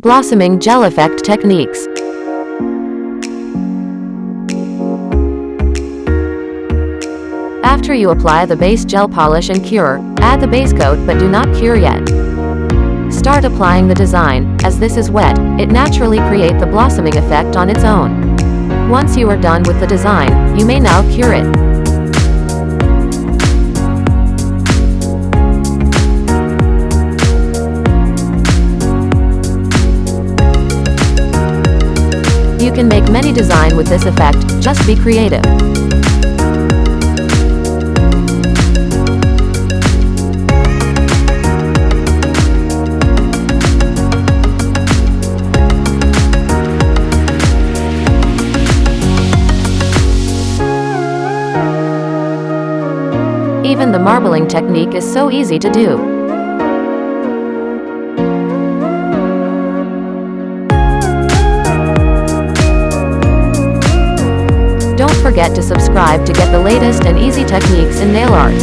Blossoming gel effect techniques. After you apply the base gel polish and cure, add the base coat but do not cure yet. Start applying the design. As this is wet, it naturally creates the blossoming effect on its own. Once you are done with the design, you may now cure it. You can make many designs with this effect, just be creative. Even the marbling technique is so easy to do. Don't forget to subscribe to get the latest and easy techniques in nail art.